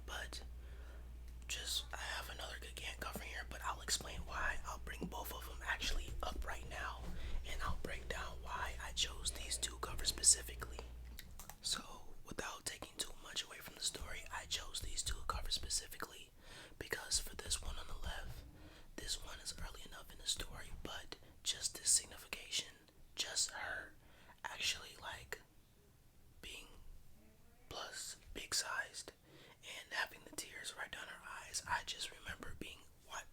but just I have another good Gant cover here, but I'll explain why. I'll bring both of them actually up right now, and I'll break down why I chose these two covers specifically. So, without taking too much away from the story, I chose these two covers specifically because for this one on the left, this one is early enough in the story, but just this signification, just her actually like being plus big sized and having the tears right down her eyes. I just remember being what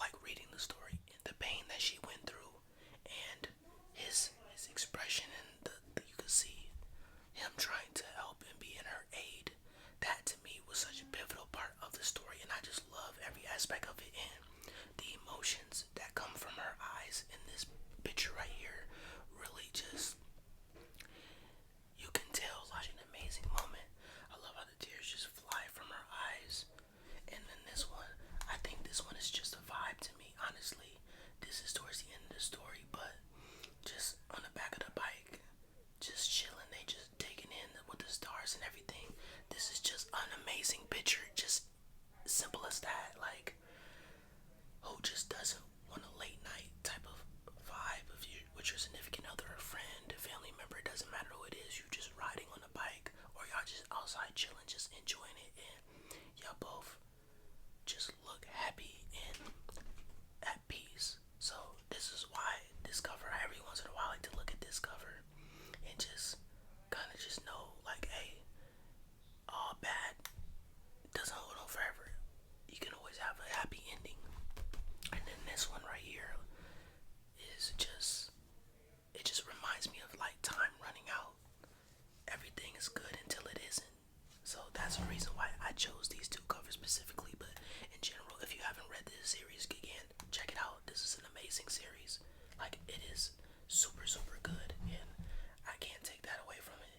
like reading the story and the pain that she went through and his expression and you could see him trying to help and be in her aid. That to me was such a pivotal part of the story, and I just love every aspect of it. And the emotions that come from her eyes in this picture right here really just, you can tell such an amazing moment. I love how the tears just fly from her eyes. And then this one, I think this one is just a vibe to me, honestly. This is towards the end of the story, but just on the back of the bike, just chilling, they just taking in with the stars and everything. This is just an amazing picture, just simple as that. Like, who just doesn't want a late night type of vibe of you with your significant other, a friend, a family member? It doesn't matter who it is. You just riding on a bike, or y'all just outside chilling, just enjoying it, and y'all both just look happy and at peace. So this is why this cover, every once in a while I like to look at this cover and just kind of just know like, hey, all bad doesn't hold on forever. You can always have a happy ending. And then this one right here is just, it just reminds me of like time running out. Everything is good until it isn't. So that's the reason why I chose these two covers specifically. But in general, if you haven't read this series, again, check it out. This is an amazing series. Like, it is super, super good, and I can't take that away from it.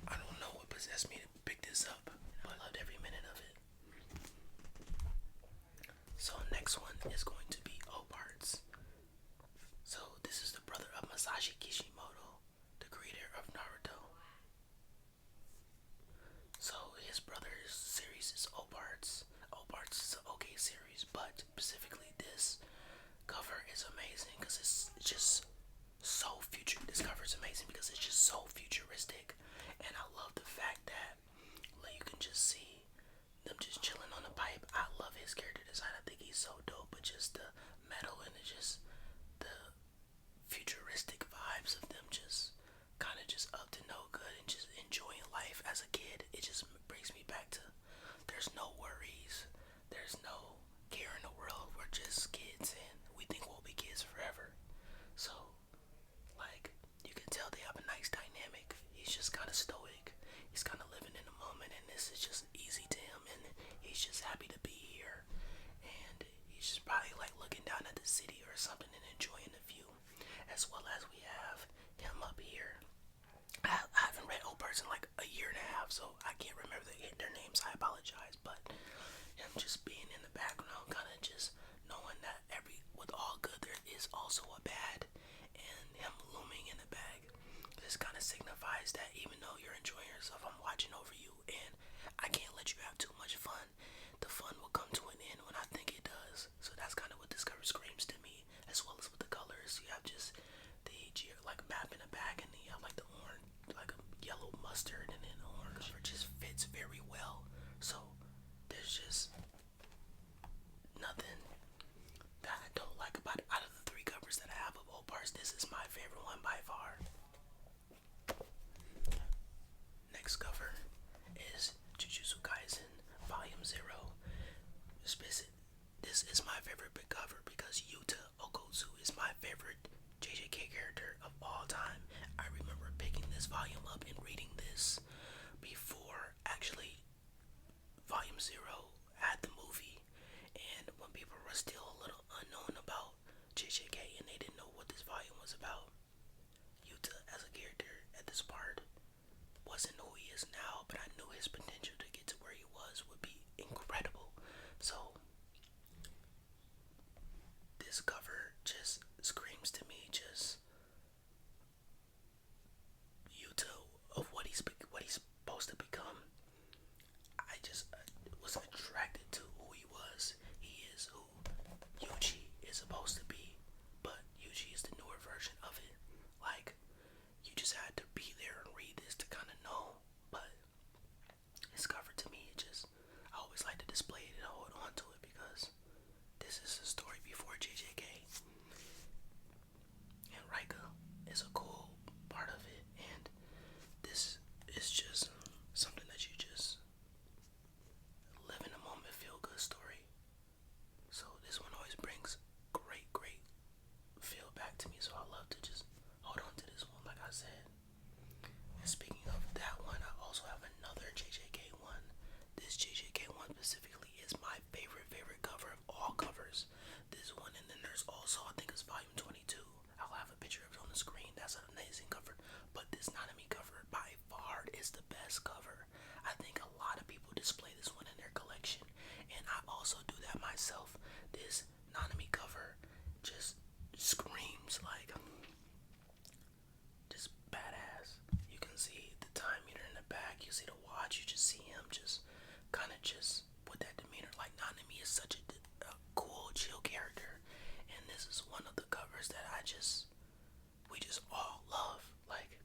I don't know what possessed me to pick this up. I loved every minute of it. So next one is going to be O-Parts. So this is the brother of Masashi Kishimoto, the creator of Naruto. So his brother's series is O-Parts. O-Parts is an okay series, but specifically this cover is amazing because it's just so future. This cover is amazing because it's just so futuristic, and I love the fact that like, you can just see them just chilling on the pipe. I love his character design. I think he's so dope. But just the metal and just the futuristic vibes of them just kind of just up to no good and just enjoying life as a kid. It just brings me back to there's no worries, there's no care in the world. We're just kids and we think we'll be kids forever. So like, you can tell they have a nice dynamic. He's just kind of stoic. He's kind of living in the moment, and this is just easy to him, and he's just happy to be here. And he's just probably like looking down at the city or something and enjoying the view. As well as we have him up here. I haven't read Old in like a year and a half, so I can't remember their names. I apologize, but him just being in the background, kind of just knowing that with all good there is also a bad, and him looming in the bag. This kind of signifies that even though you're enjoying yourself, I'm watching over you, and I can't let you have too much fun. The fun will come to an end when I think it does. So that's kind of what this cover screams to me, as well as with the colors. You have just the like map in the back, and then you have like the orange, like a yellow mustard, and then orange. It just fits very well. So there's just nothing that I don't like about it. Out of the three covers that I have of old parts, this is my favorite one by far. Next cover is Jujutsu Kaisen Volume 0. This is my favorite big cover because Yuta Okotsu is my favorite JJK character of all time. I remember picking this volume up and reading this before actually Volume 0 had the movie, and when people were still a little unknown about JJK and they didn't know what this volume was about. Yuta as a character at this part wasn't who he is now, but I knew his potential to get to where he was would be incredible. So this cover just screams to me just Yuta of what he's supposed to become. also do that myself. This Nanami cover just screams like just badass. You can see the time meter in the back, you see the watch, you just see him just kind of just with that demeanor. Like Nanami is such a cool, chill character, and this is one of the covers that we just all love. Like,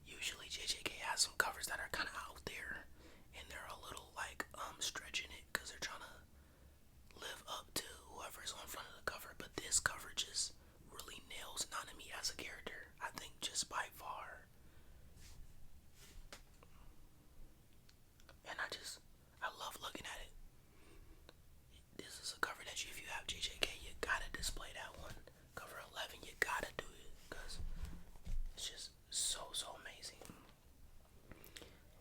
usually JJK has some covers that are kind of out there, and they're a little like stretching it because they're trying to live up to whoever's on front of the cover. But this cover just really nails Nanami as a character, I think, just by far. And I love looking at it. This is a cover that if you have JJK, you gotta display that one. Cover 11, you gotta do it because it's just so amazing.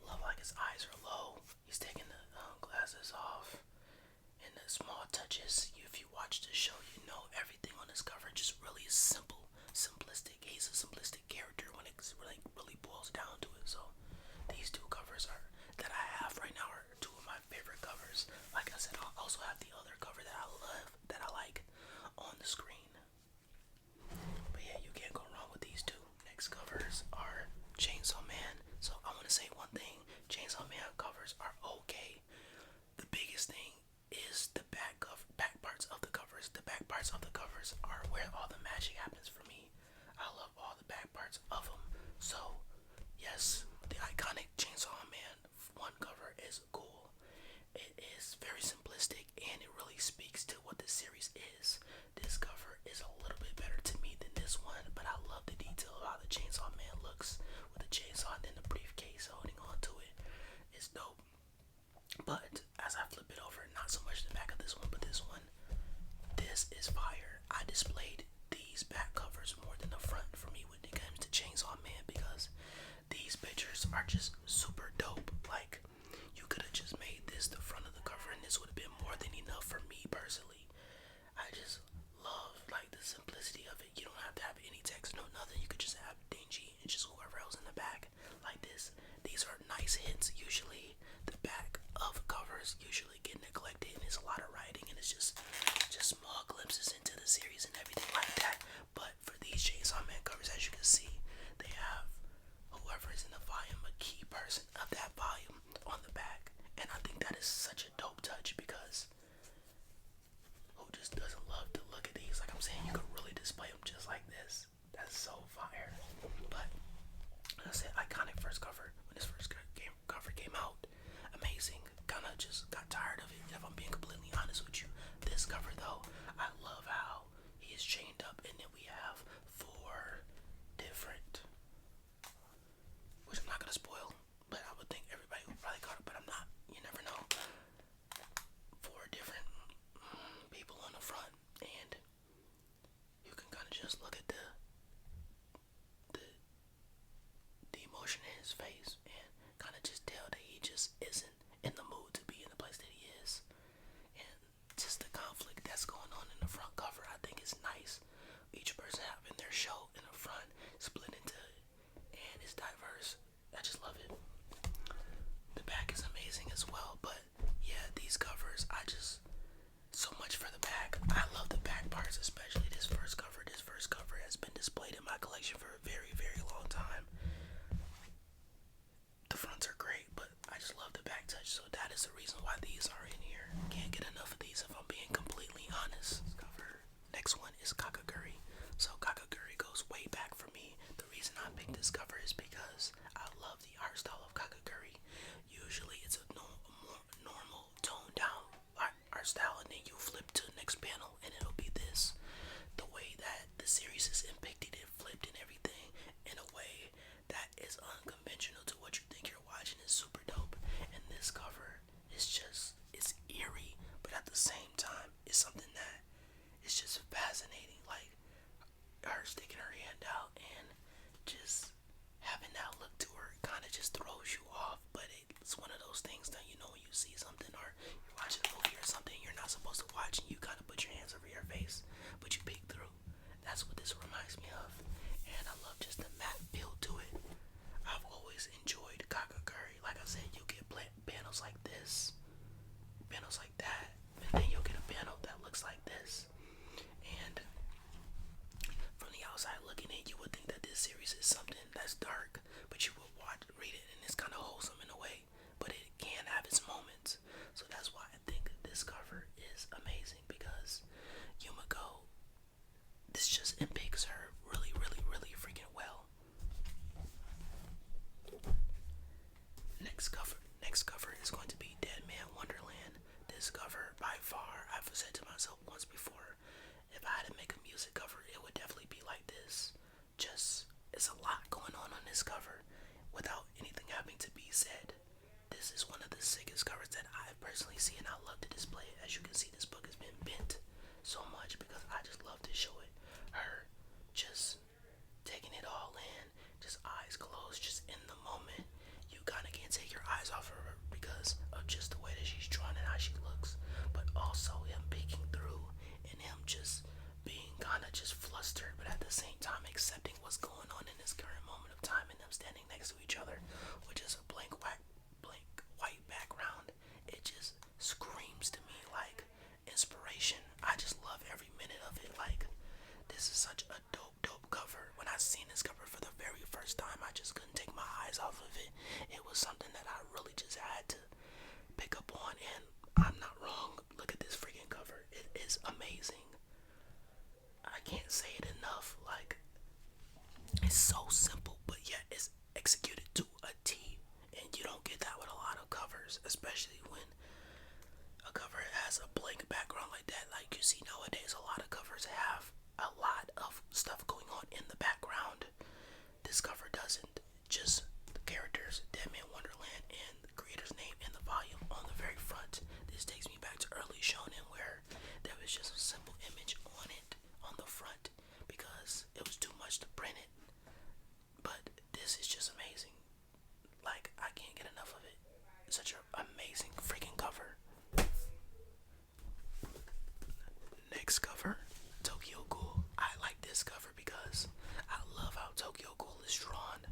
Love like his eyes are low. He's taking the glasses off, and the small touches. If you watch the show, you know everything on this cover just really is simple, simplistic. He's a simplistic character when it really boils down to it. So these two covers that I have right now are two of my favorite covers. Like I said, I also have the other cover that I love, that I like on the screen. But yeah, you can't go wrong with these two. Next covers are Chainsaw Man. So I want to say one thing: Chainsaw Man covers are okay. The biggest thing is the back parts of the covers. The back parts of the covers are where all the magic happens for me. I love all the back parts of them. So yes, the iconic Chainsaw Man one cover is cool. It is very simplistic, and it really speaks to what the series is. This cover is a little bit better to me than this one, but I love the detail of how the Chainsaw Man looks with the chainsaw and then the briefcase holding on to it. It's dope. But as I flip it over, not so much the back of this one, but this one, this is fire. I displayed these back covers more than the front for me when it comes to Chainsaw Man, because these pictures are just super dope. Like, you could have just made this the front of the cover, and this would have been more than enough for me personally. I just love like the simplicity of it. You don't have to have any text, no nothing. You could just have Denji and just whoever else in the back like this. These are nice hits. Usually the back of covers usually get neglected, and it's a lot of writing, and it's just small glimpses into the series and everything like that. But for these Chainsaw Man covers, as you can see, they have whoever is in the volume, a key person of that volume on the back. And I think that is such a dope touch, because who just doesn't love to look at these? Like I'm saying, you could really display them just like this. That's so fire. But I said, iconic first cover. When this first cover came out, amazing. Kind of just got tired of it, if I'm being completely honest with you. This cover though, I love how he is chained up, and then we have 4 different, which I'm not gonna spoil, but I would think everybody would probably caught it, but I'm not. You never know. 4 different people on the front, and you can kind of just look at the emotion in his face, and kind of just tell that he just isn't in the mood to be in the place that he is. And just the conflict that's going on in the front cover, I think is nice. Each person having their show in the front, split into, and it's diverse. I just love it. The back is amazing as well, but yeah, these covers, so much for the back. I love the back parts, especially this first cover. This first cover has been displayed in my collection for a very long time. The fronts are great, but I just love the back touch, so that is the reason why these are in here. Can't get enough of these, if I'm being completely honest. Next one is Kakaguri. So Kakaguri goes way back for me. The reason I picked this cover is because I love the art style of Kakaguri. Usually it's a more normal, toned down art style, and then you flip to the next panel and it'll be this. The way that the series is depicted and flipped and everything in a way that is unconventional to what you think you're watching is super dope. And this cover is it's eerie, but at the same time, it's something that is just fascinating. Like her sticking her hand out and just having that look to her kind of just throws you off. But it's one of those things that, you know, when you see something or you're watching a movie or something you're not supposed to watch, and you kind of put your hands over your face, but you peek through. That's what this reminds me of. And I love just the matte feel to it. I've always enjoyed Kakaguri. Like I said, you get panels like this, panels like that, series is something that's dark, but you will read it, and it's kind of wholesome in a way, but it can have its moments. So that's why I think this cover is amazing because Yumiko, this just depicts her really, really, really freaking well. Next cover is going to be Dead Man Wonderland. This cover, by far, I've said to myself once before, if I had to make a music cover, it would definitely be like this. Just, it's a lot going on this cover without anything having to be said. This is one of the sickest covers that I've personally seen. I love to display it. As you can see, this book has been bent so much because I just love to show it. Her just taking it all in, just eyes closed, just in the moment. You kind of can't take your eyes off of her because of just the way that she's drawn and how she looks, but also him peeking through and him just being kind of just flustered, but at the same time accepting what's going on in this current moment of time, and them standing next to each other with just a blank white background. It just screams to me like inspiration. I just love every minute of it. Like, this is such a dope cover. When I seen this cover for the very first time, I just couldn't take my eyes off of it. It was something that I really just had to pick up on, and I'm not wrong. Look at this freaking cover. It is amazing. I can't say it enough. Like, it's so simple, but yet it's executed to a T, and you don't get that with a lot of covers, especially when a cover has a blank background like that. Like you see nowadays, a lot of covers have a lot of stuff going on in the background. This cover doesn't. Just the characters, Dead Man Wonderland, and the creator's name in the volume on the very front. This takes me back to early shonen where there was just a simple image on it on the front because it was too much to print it. But this is just amazing. Like, I can't get enough of it. Such an amazing freaking cover. Next cover, Tokyo Ghoul. I like this cover because I love how Tokyo Ghoul is drawn.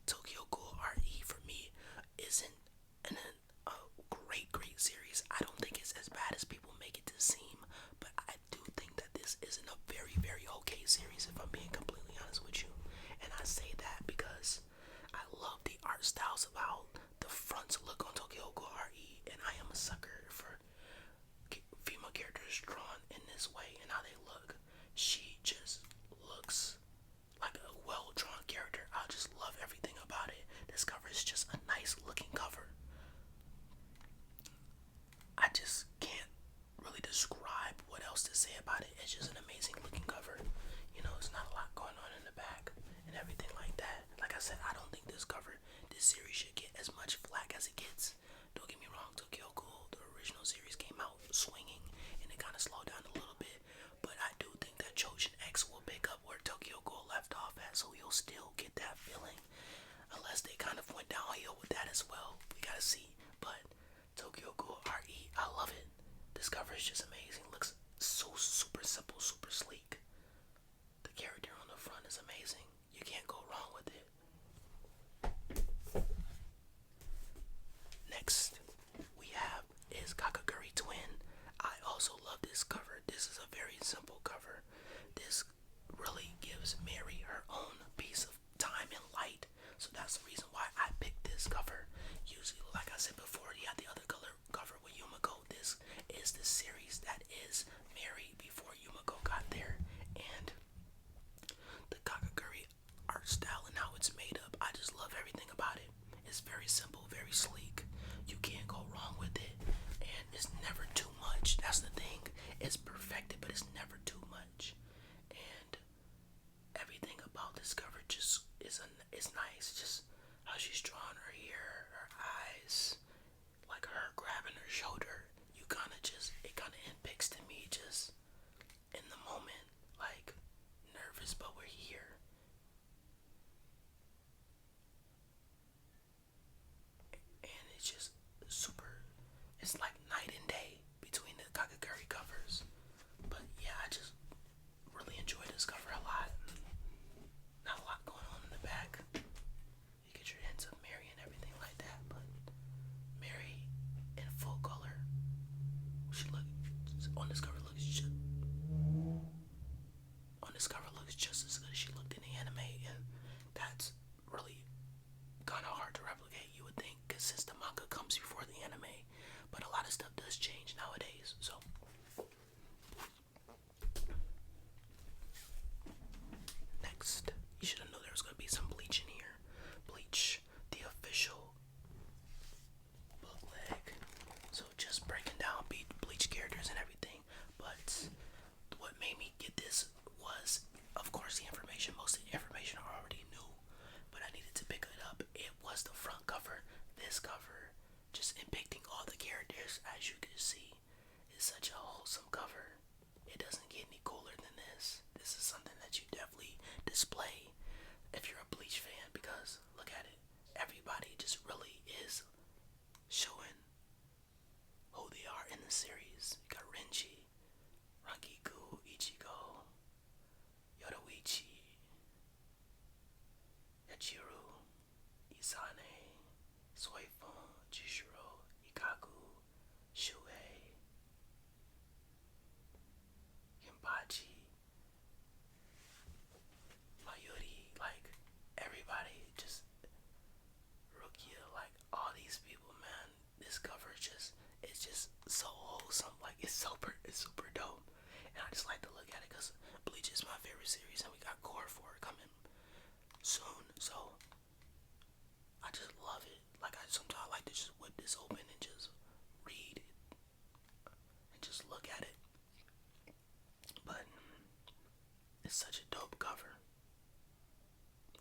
Tokyo Ghoul RE for me isn't a great series. I don't think it's as bad as people make it to seem, but I do think that this isn't a very, very okay series if I'm being completely honest with you. And I say that because I love the art styles of how the fronts look on Tokyo Ghoul RE, and I am a sucker for female characters drawn in this way and how they look. She just looks like a well-drawn character. I just love everything about it. This cover is just a nice looking cover. I just can't really describe what else to say about it. It's just an amazing looking cover. You know, it's not a lot going on in the back and everything like that. Like I said, I don't think this series should get as much flack as it gets. Don't get me wrong, Tokyo Ghoul, the original series, came out swinging and it kind of slowed down a little bit. But I do think that Chojin X will pick up where Tokyo Ghoul left off at, so you'll still get that feeling. Unless they kind of went downhill with that as well. We gotta see. But Tokyo Ghoul RE, I love it. This cover is just amazing. Looks so super simple, super sleek. The character on the front is amazing. You can't go wrong with it. Next we have is Kakaguri Twin. I also love this cover. This is a very simple cover. This really gives Mary her own piece of time and light. So that's the reason why I picked this cover. Usually, like I said before, you had the other cover with Yumiko. This is the series that is Mary before Yumiko got there. And the Kakaguri art style and how it's made up, I just love everything about it. It's very simple, very sleek. You can't go wrong with it. And it's never too much. That's the thing. It's perfected, but it's never too much. And everything about this cover just is nice. Just how she's drawn her hair, her eyes, like her grabbing her shoulder. It kind of impicts to me just in the moment, like nervous, but we're here. And it's just super, it's like night and day between the Kakaguri covers. But yeah, I just really enjoy this cover a lot. Not a lot going on in the back. You get your hints of Mary and everything like that, but Mary in full color. She on this cover looks just as good as she looked in the anime, and That's really kind of hard to replicate, you would think, because since the manga comes before the anime, but a lot of stuff does change nowadays. So next, you should have known there was going to be some Bleach in here. Bleach, the official bootleg. So just breaking down Bleach characters and everything. But what made me get this was, of course, the information. Most of the information I already knew, but I needed to pick it up. It was the front cover. This cover, just depicting all the characters, as you can see, is such a wholesome cover. It doesn't get any cooler than this. This is something that you definitely display if you're a Bleach fan, because look at it. Everybody just really is showing who they are in the series. You got Renji, Rangiku, Ichigo, Yoruichi, Yachiru, Izane, Soifun, Chishiro, Ikaku, Shuei, Kenpachi, Mayuri, like everybody, just Rukia, like all these people, man. This cover it's just so wholesome, like it's super dope, and I just like to look at it because Bleach is my favorite series, and we got Core 4 coming soon, so I just love it. Like I sometimes like to just whip this open and just read it and just look at it, but it's such a dope cover.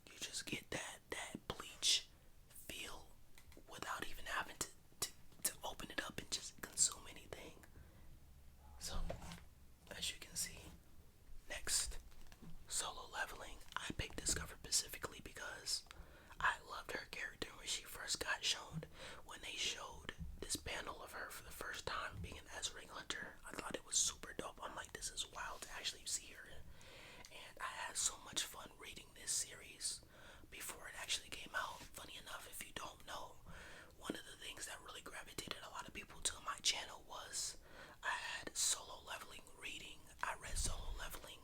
You just get that Bleach feel without even having to open it up and just consume anything. So as you can see, next, Solo Leveling. I picked this cover specifically because I loved her character when she first got shown. When they showed this panel of her for the first time being an S-Ring Hunter, I thought it was super dope. I'm like, this is wild to actually see her. And I had so much fun reading this series before it actually came out. Funny enough, if you don't know, one of the things that really gravitated a lot of people to my channel was I had Solo Leveling reading. I read Solo Leveling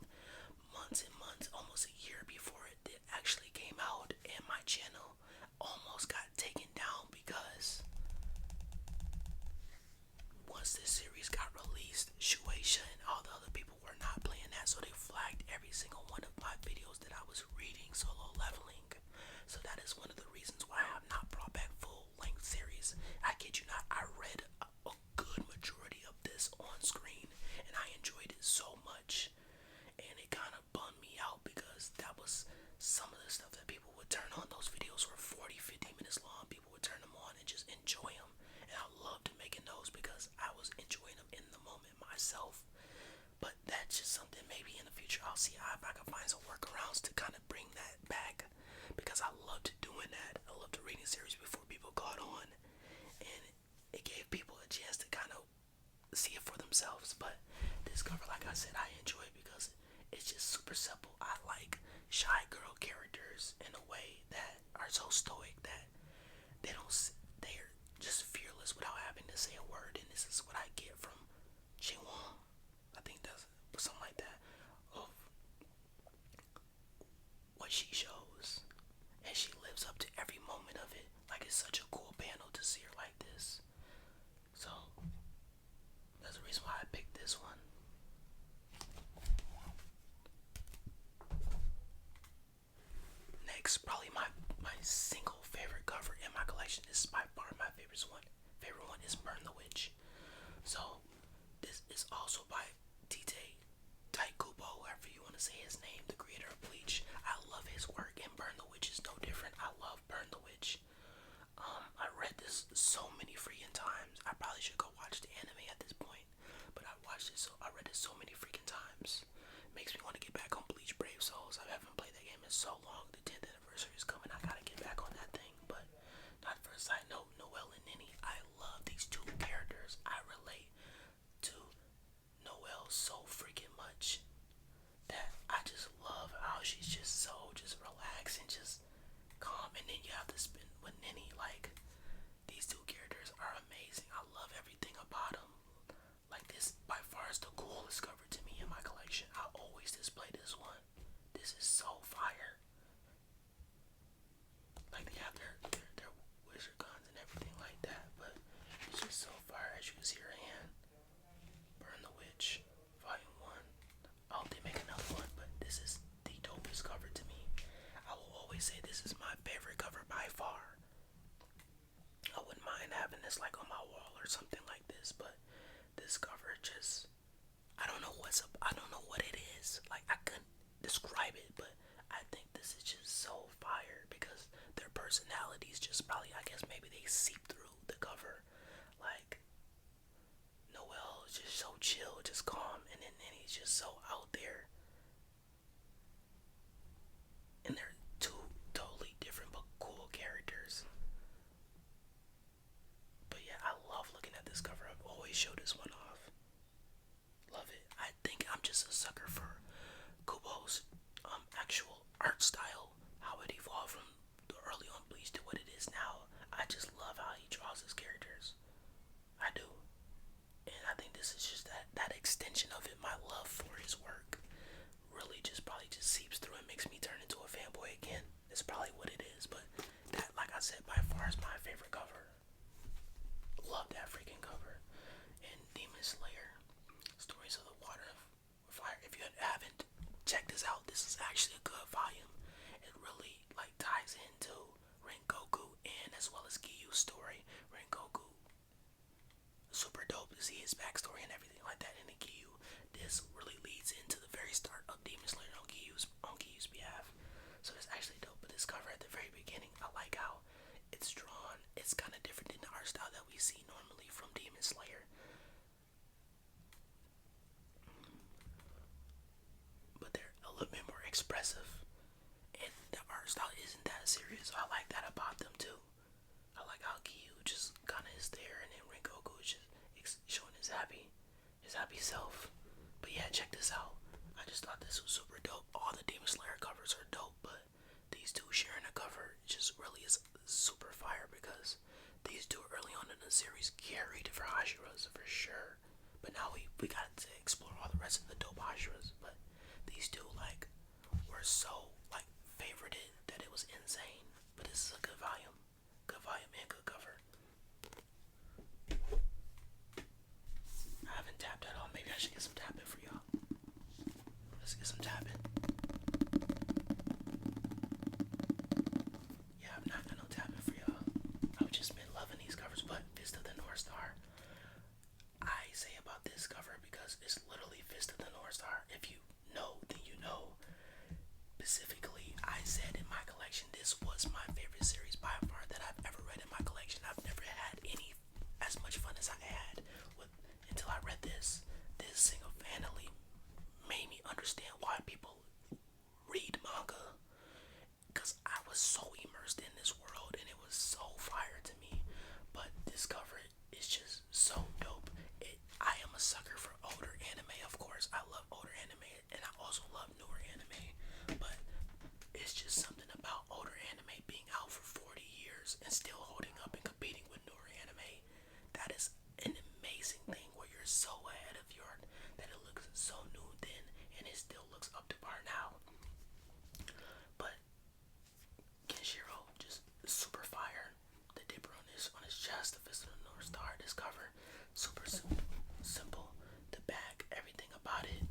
months and months, almost a year before it actually came out, and my channel almost got taken down because once this series got released, Shueisha and all the other people were not playing that, so they flagged every single one of my videos that I was reading Solo Leveling. So that is one of the reasons why I have not brought back full-length series. I kid you not, I read a good majority of this on screen, and I enjoyed it so much. And it kind of bummed me out because that was some of the stuff that people would turn on. Those videos were 40, 50 minutes long. People would turn them on and just enjoy them. And I loved making those because I was enjoying them in the moment myself. But that's just something maybe in the future I'll see if I can find some workarounds to kind of bring that back, because I loved doing that. I loved reading series before people caught on, and it gave people a chance to kind of see it for themselves. But this cover, like I said, I enjoy it because it's just super simple. I like shy girl characters in a way that are so stoic that they're just fearless without having to say a word. And this is what I get from Jiwon. I think that's something like that, of what she shows, and she lives up to every moment of it. Like, it's such a cool panel to see her like this. So that's the reason why I picked this one. Next, probably my single favorite cover in my collection. This is by far my favorite one. Favorite one is Burn the Witch. So this is also by Tite Taikubo, however you want to say his name, the creator of Bleach. I love his work, and Burn the Witch is no different. I love Burn the Witch. I read this so many freaking times. I probably should go watch the anime at this point, but I read it so many freaking times. Makes me want to get back on Bleach Brave Souls. I haven't played that game in so long. The 10th anniversary is coming. I gotta get back on that thing. But not first side note, Noelle and Nini. I love these two characters. I relate to Noelle so freaking much that I just love how she's just so just relaxed and just calm. And then you have to spend with Nini. Like, these two characters are amazing. I love everything about them. Like, this by far is the coolest cover to me in my collection. I always display this one. This is so fire. this cover just, I don't know what it is. Like, I couldn't describe it, but I think this is just so fire because their personalities just probably, I guess maybe they seep through the cover. Like, Noel is just so chill, just calm, and he's just so out there. And they're two totally different but cool characters. But yeah, I love looking at this cover. I've always showed this one off. Love it. I think I'm just a sucker for Kubo's actual art style, how it evolved from the early on Bleach to what it is now. I just love how he draws his characters. I do. And I think this is just that extension of it. My love for his work really just probably just seeps through and makes me turn into a fanboy again. It's probably what it is, but that, like I said, by far is my favorite cover. Love that freaking cover. And Demon Slayer, Stories of the Water of Fire. If you haven't checked this out, this is actually a good volume. It really like ties into Rengoku and as well as Giyu's story. Rengoku, super dope to see his backstory and everything like that. And then Giyu, this really leads into the very start of Demon Slayer on Giyu's behalf. So it's actually dope. But this cover at the very beginning, I like how it's drawn. It's kind of different than the art style that we see normally from Demon Slayer. But they're a little bit more expressive. And the art style isn't that serious. I like that about them too. I like how Giyu just kind of is there, and then Rengoku is just showing his happy self. But yeah, check this out. I just thought this was super dope. All the Demon Slayer covers are dope, but these two sharing a cover just really is super fire because these two early on in the series carried for Hashiras for sure. But now we got to explore all the rest of the dope Hashiras. But these two like were so like favorited that it was insane. But this is a good volume and good cover. I haven't tapped at all. Maybe I should get some tapping for y'all. Let's get some tapping. Yeah, I've not got no tapping for y'all. I've just been loving these covers, but Fist of the North Star. I say about this cover because it's literally Fist of the North Star. If you know, then you know. Specifically, I said in my collection, this was my favorite series by far that I've ever read in my collection. I've never had any as much fun as I had with until I read this. This single-handedly made me understand why people read manga, because I was so immersed in this world and it was so fire to me. But this cover is just so dope. I am a sucker for older anime, of course. I love older anime and I also love newer anime. But it's just something about older anime being out for 40 years and still holding up and competing with newer anime. That is an amazing thing where you're so ahead of your that it looks so new then and it still looks up to par now. But Kenshiro just super fire. The dipper on his chest, the Fist of the North Star, this cover, super simple. The back, everything about it.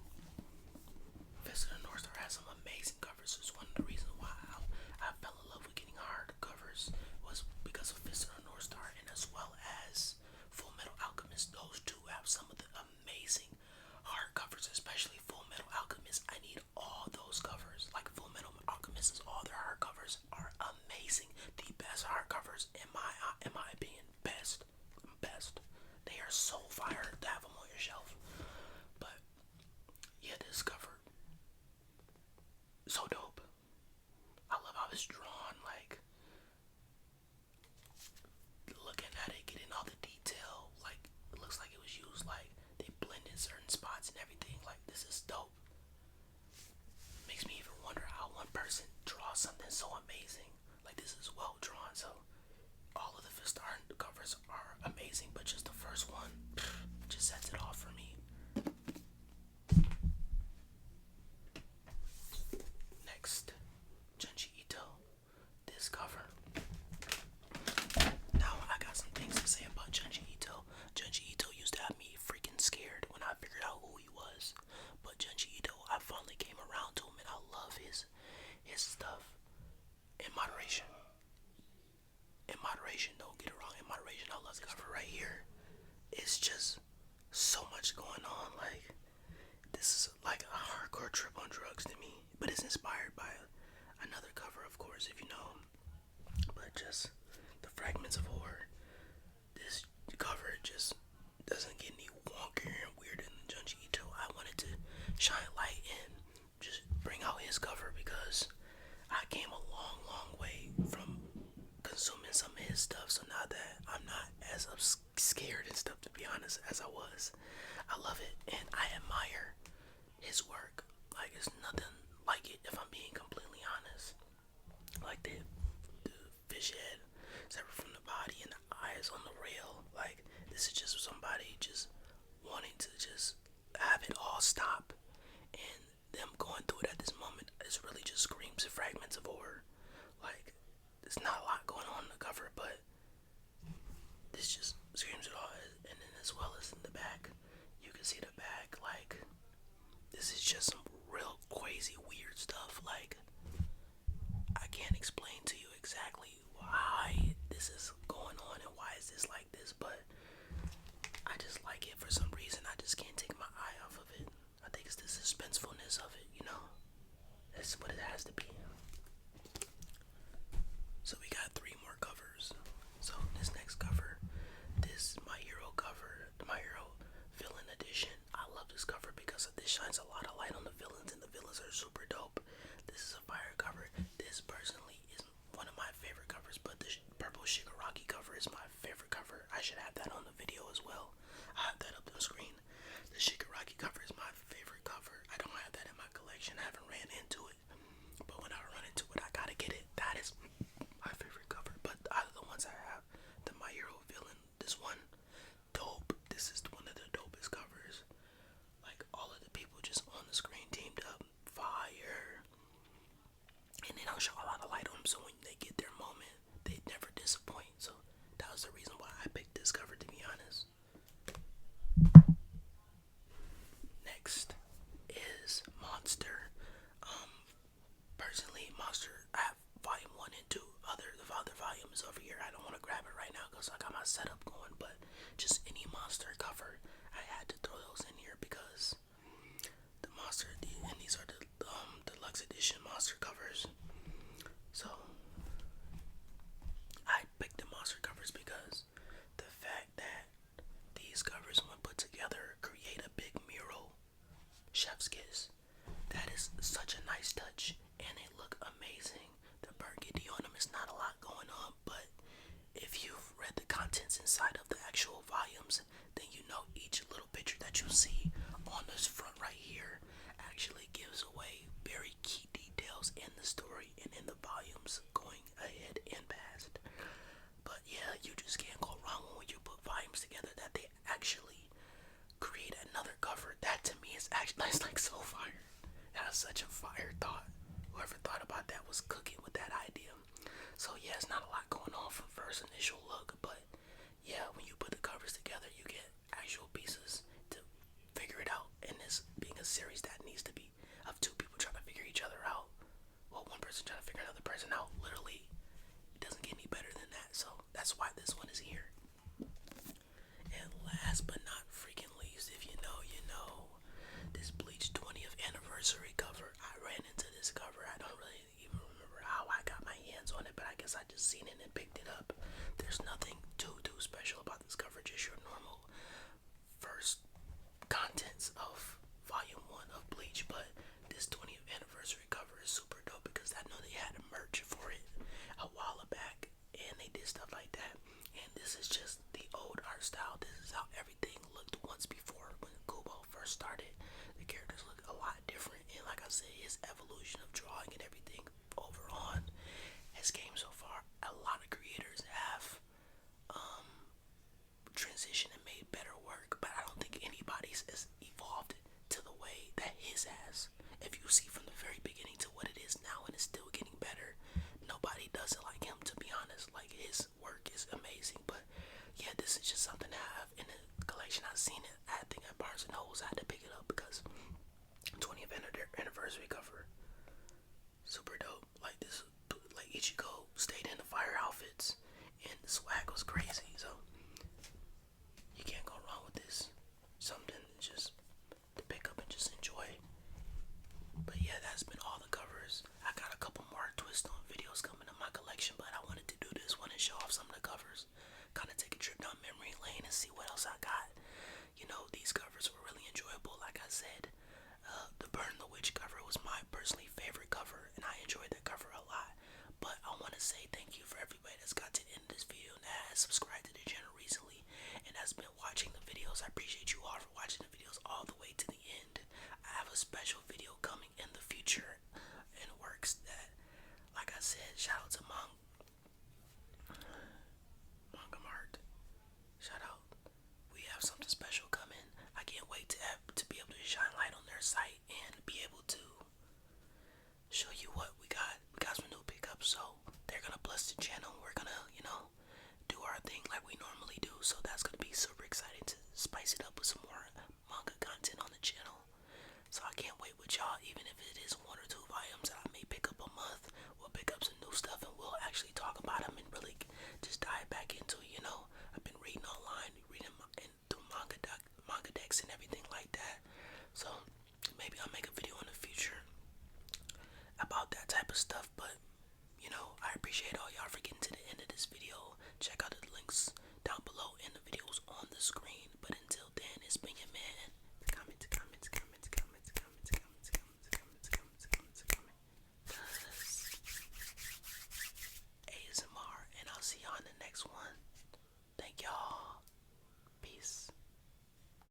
Fist of the North Star has some amazing covers. It's one of the reasons why I fell in love with getting hard covers was because of Fist of the North Star and as well as Full Metal Alchemist. Those two have some of the amazing hard covers, especially Full Metal Alchemist. I need all those covers. Like Full Metal Alchemist, all their hard covers are amazing. The best hard covers in my opinion, best. They are so fire to have them on your shelf. But yeah, this cover so dope. I love how it's drawn, like looking at it, getting all the detail, like it looks like it was used, like they blended certain spots and everything. Like this is dope. Makes me even wonder how one person draws something so amazing. Like this is well drawn, so all of the Fist art covers are amazing, but just the first one just sets it off for me. Next, Junji Ito. This cover. Now I got some things to say about Junji Ito. Junji Ito used to have me freaking scared when I figured out who he was. But Junji Ito, I finally came around to him and I love his stuff. In moderation. In moderation, don't get it wrong. In moderation, I love this cover right here. but it's inspired by another cover, of course, if you know. But just the Fragments of Horror. This cover just doesn't get any wonkier and weirder than Junji Ito. I wanted to shine light and just bring out his cover because I came a long, long way from consuming some of his stuff. So now that I'm not as scared and stuff, to be honest, as I was, I love it and I admire his work. Like, it's nothing like it, if I'm being completely honest. Like the fish head separate from the body and the eyes on the rail. Like, this is just somebody just wanting to just have it all stop, and them going through it at this moment is really just screams and Fragments of Horror. Like, there's not a lot going on in the cover, but this just screams it all. And then as well as in the back, you can see the back. Like, this is just some real crazy weird stuff. Like, I can't explain to you exactly why this is going on and why is this like this, but I just like it for some reason. I just can't take my eye off of it. I think it's the suspensefulness of it, you know? That's what it has to be. So we got 3 more covers. So this next cover, this My Hero cover, the My Hero Villain Edition. I love this cover because this shines a lot of light on the villains, and the villains are super dope. This is a fire cover. This personally is one of my favorite covers, but the purple Shigaraki cover is my favorite cover. I should have that on the video as well. I have that up on the screen. The Shigaraki cover is my favorite cover. I don't have that in my collection. I haven't ran into it, but when I run into it, I gotta get it. That is my favorite cover. But out of the ones I have, the My Hero Villain, this one, dope. This is one of the dopest covers. Like, all of the people just on the screen teamed up, fire. And they don't show a lot of light on them, so when they get their moment, they never disappoint. So that was the reason why I picked this cover, to be honest. Next is Monster. Personally, Monster, I have volume 1 and 2. The other volume is over here. I don't want to grab it right now because I got my setup going, but just any Monster cover, I had to throw those in here because the Monster, and these are the deluxe edition Monster covers. So I picked the Monster covers because the fact that these covers, when put together, create a big mural, chef's kiss. That is such a nice touch, and they look amazing. The burgundy on them is not a lot going on, but if you've read the contents inside of the actual volumes, then you know each little picture that you see on this front right here actually gives away very key details in the story and in the volumes going ahead and past. But yeah, you just can't go wrong when you put volumes together that they actually create another cover. That to me is actually, it's like so fire. That was such a fire thought. Whoever thought about that was cooking with that idea. So yeah, it's not a lot going on from first initial look, but yeah, when you put the covers together, you get actual pieces to figure it out. And this being a series that needs to be of 2 people trying to figure each other out, well, one person trying to figure another person out, literally, it doesn't get any better than that. So that's why this one is here. And last but not freaking least, if you know, you know, this Bleach 20th anniversary cover. I ran into this cover. I don't really even remember how I got my hands on it, but I guess I just seen it and picked it up. There's nothing too special about this cover, just your normal first contents of volume 1 of Bleach. But this 20th anniversary cover is super dope because I know they had a merch for it a while back, and they did stuff like that. And this is just the old art style. This is how everything looked once before when Kubo first started. The characters look a lot different, and like I said, his evolution of drawing and everything over on has came so far. A lot of creators have transitioned and made better work, but I don't think anybody's as evolved to the way that his has. If you see from the very beginning to what it is now, and it's still getting better, nobody does it like him, to be honest. Like, his work is amazing. But yeah, this is just something I have in the collection. I've seen it, I think, at Barnes and Nobles. I had to pick it up because 20th anniversary cover, super dope. Like, this, like, Ichigo stayed in the fire outfits and the swag was crazy. So you can't go wrong with this. Something just to pick up and just enjoy. But yeah, that's been all the said, the Burn the Witch cover was my personally favorite cover, and I enjoyed that cover a lot. But I want to say thank you for everybody that's got to the end of this video and that has subscribed to the channel recently and has been watching the videos. I appreciate you all for watching the videos all the way to the end. I have a special video coming in the future in works that, like I said, shout out to Manga Mart. Shout out. We have something special coming. I can't wait to be able to shine light on their site and be able to show you what we got. We got some new pickups, so they're gonna bless the channel. We're gonna, do our thing like we normally do. So that's gonna be super exciting to spice it up with some more manga content on the channel. So I can't wait with y'all, even if it is 1 or 2 volumes that I may pick up a month. We'll pick up some new stuff and we'll actually talk about them and really just dive back into it. I've been reading online, reading through manga decks and everything like that. So maybe I'll make a video in the future about that type of stuff. But I appreciate all